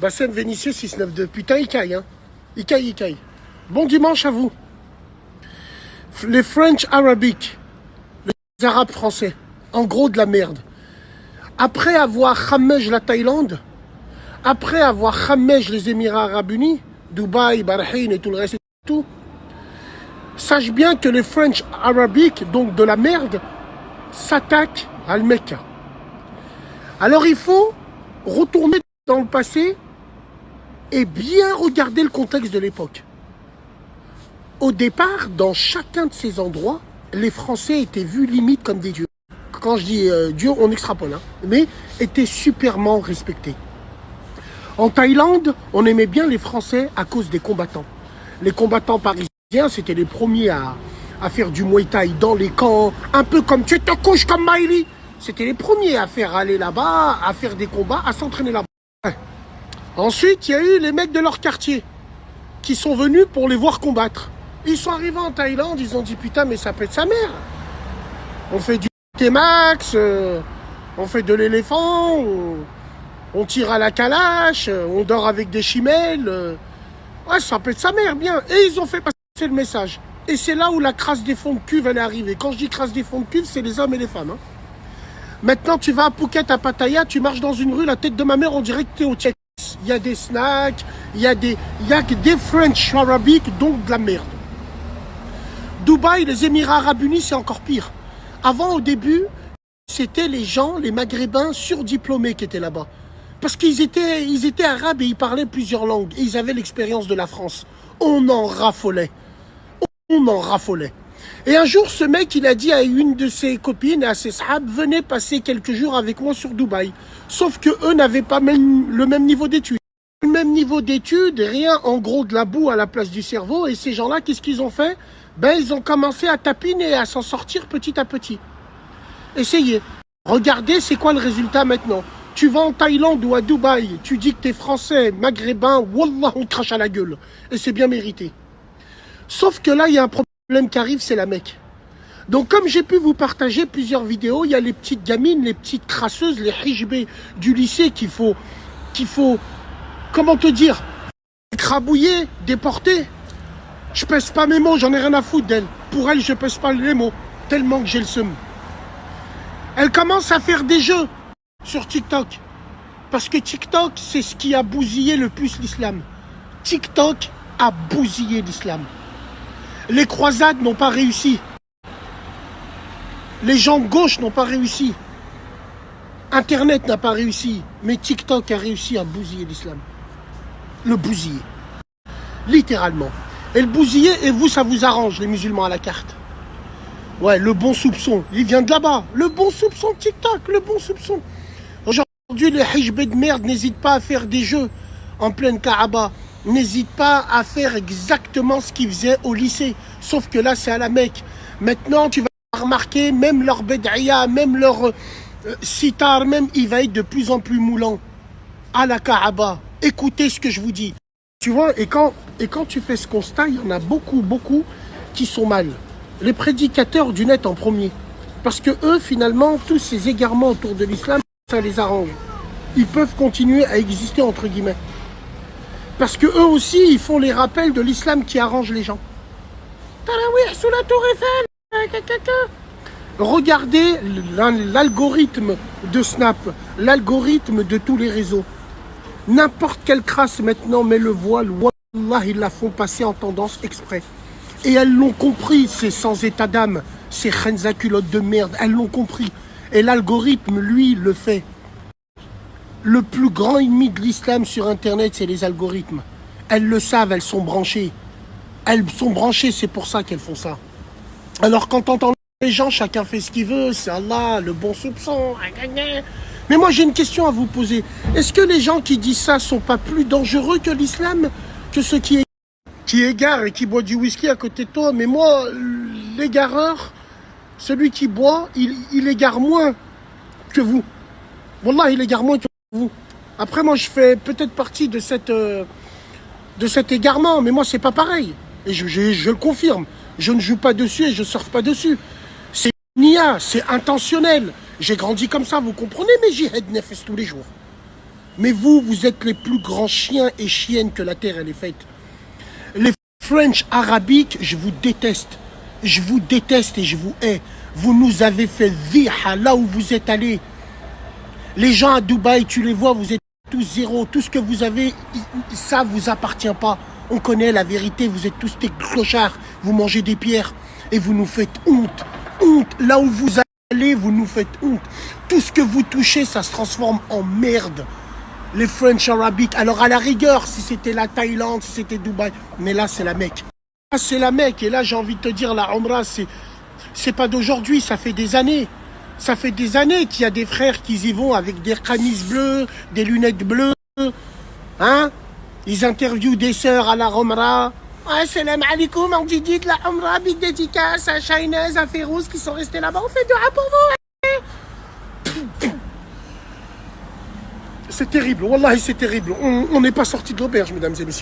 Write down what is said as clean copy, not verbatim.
Bassem Vénitieux 692. Putain, il caille, hein. Il caille. Bon dimanche à vous. Les French Arabic, les Arabes français, en gros de la merde. Après avoir khammej la Thaïlande, après avoir khammej les Émirats Arabes Unis, Dubaï, Bahreïn et tout le reste, tout, sache bien que les French Arabic, donc de la merde, s'attaquent à Mecca. Alors il faut retourner dans le passé et bien regarder le contexte de l'époque. Au départ, dans chacun de ces endroits, les Français étaient vus limite comme des dieux. Quand je dis dieu, on extrapole, hein, mais étaient superment respectés. En Thaïlande, on aimait bien les Français à cause des combattants. Les combattants parisiens, c'était les premiers à faire du Muay Thai dans les camps, un peu comme tu te couches comme Miley. C'était les premiers à faire aller là-bas, à faire des combats, à s'entraîner là-bas. Ouais. Ensuite, il y a eu les mecs de leur quartier qui sont venus pour les voir combattre. Ils sont arrivés en Thaïlande, ils ont dit putain mais ça pète sa mère. On fait du T-Max, on fait de l'éléphant, on tire à la calache, on dort avec des chimelles. Ouais, ça pète sa mère bien. Et ils ont fait passer le message. Et c'est là où la crasse des fonds de cuve elle est arrivée. Quand je dis crasse des fonds de cuve, c'est les hommes et les femmes. Hein. Maintenant tu vas à Phuket, à Pattaya, tu marches dans une rue, la tête de ma mère, on dirait que t'es au Tchèque. Il y a des snacks, il y a des French Arabic, donc de la merde. Dubaï, les Émirats Arabes Unis, c'est encore pire. Avant, au début, c'était les gens, les Maghrébins surdiplômés qui étaient là-bas. Parce qu'ils étaient arabes et ils parlaient plusieurs langues. Et ils avaient l'expérience de la France. On en raffolait. Et un jour, ce mec, il a dit à une de ses copines, à ses sahab, venez passer quelques jours avec moi sur Dubaï. Sauf que eux n'avaient pas le même niveau d'études. Le même niveau d'études, rien, en gros, de la boue à la place du cerveau. Et ces gens-là, qu'est-ce qu'ils ont fait? Ben, ils ont commencé à tapiner et à s'en sortir petit à petit. Essayez. Regardez, c'est quoi le résultat maintenant? Tu vas en Thaïlande ou à Dubaï, tu dis que t'es français, maghrébin, wallah, on te crache à la gueule. Et c'est bien mérité. Sauf que là, il y a un problème qui arrive, c'est la Mecque. Donc, comme j'ai pu vous partager plusieurs vidéos, il y a les petites gamines, les petites crasseuses, les hijbés du lycée qu'il faut, comment te dire, écrabouiller, déporter. Je pèse pas mes mots, j'en ai rien à foutre d'elle. Pour elle, je pèse pas les mots, tellement que j'ai le seum. Elle commence à faire des jeux sur TikTok. Parce que TikTok, c'est ce qui a bousillé le plus l'islam. TikTok a bousillé l'islam. Les croisades n'ont pas réussi. Les gens de gauche n'ont pas réussi. Internet n'a pas réussi. Mais TikTok a réussi à bousiller l'islam. Le bousiller. Littéralement. Et le bousiller, et vous, ça vous arrange, les musulmans à la carte. Ouais, le bon soupçon, il vient de là-bas. Le bon soupçon TikTok, le bon soupçon. Aujourd'hui, les hijbés de merde n'hésitent pas à faire des jeux en pleine Kaaba. N'hésitent pas à faire exactement ce qu'ils faisaient au lycée. Sauf que là, c'est à la Mecque. Maintenant, tu vas remarquer, même leur bédaïa, même leur sitar, même, il va être de plus en plus moulant. À la Kaaba. Écoutez ce que je vous dis. Tu vois, et quand tu fais ce constat, il y en a beaucoup qui sont mal. Les prédicateurs du net en premier. Parce que eux, finalement, tous ces égarements autour de l'islam, ça les arrange. Ils peuvent continuer à exister, entre guillemets. Parce que eux aussi, ils font les rappels de l'islam qui arrange les gens. Tarawih sous la tour Eiffel. Regardez l'algorithme de Snap, l'algorithme de tous les réseaux. N'importe quelle crasse maintenant met le voile, wallah, ils la font passer en tendance exprès. Et elles l'ont compris, ces sans état d'âme, ces khenza culottes de merde, elles l'ont compris. Et l'algorithme, lui, le fait. Le plus grand ennemi de l'islam sur Internet, c'est les algorithmes. Elles le savent, elles sont branchées. Elles sont branchées, c'est pour ça qu'elles font ça. Alors quand t'entends les gens, chacun fait ce qu'il veut, c'est Allah, le bon soupçon. Mais moi j'ai une question à vous poser. Est-ce que les gens qui disent ça sont pas plus dangereux que l'islam? Que ceux qui égarent et qui boivent du whisky à côté de toi? Mais moi, l'égareur, celui qui boit, il égare moins que vous. Wallah, il égare moins que vous. Après moi je fais peut-être partie de cet égarement, mais moi c'est pas pareil. Et je le confirme. Je ne joue pas dessus et je surfe pas dessus. C'est nia, c'est intentionnel. J'ai grandi comme ça, vous comprenez mes jihad nefes tous les jours. Mais vous, vous êtes les plus grands chiens et chiennes que la terre elle est faite. Les French arabiques, je vous déteste. Je vous déteste et je vous hais. Vous nous avez fait viha là où vous êtes allés. Les gens à Dubaï, tu les vois, vous êtes tous zéro. Tout ce que vous avez, ça vous appartient pas. On connaît la vérité, vous êtes tous des clochards. Vous mangez des pierres et vous nous faites honte. Honte. Là où vous allez, vous nous faites honte. Tout ce que vous touchez, ça se transforme en merde. Les French arabiques. Alors à la rigueur, si c'était la Thaïlande, si c'était Dubaï, mais là c'est la Mecque. Là c'est la Mecque. Et là j'ai envie de te dire, la Umrah, c'est pas d'aujourd'hui, ça fait des années. Ça fait des années qu'il y a des frères qui y vont avec des camises bleues, des lunettes bleues. Hein? Ils interviewent des sœurs à la Umrah. Salam alaikum, on dit de la Umrah, big dédicace à Shainez, à Férouz qui sont restés là-bas. On fait dua pour vous. C'est terrible, wallahi c'est terrible. On n'est pas sorti de l'auberge, mesdames et messieurs.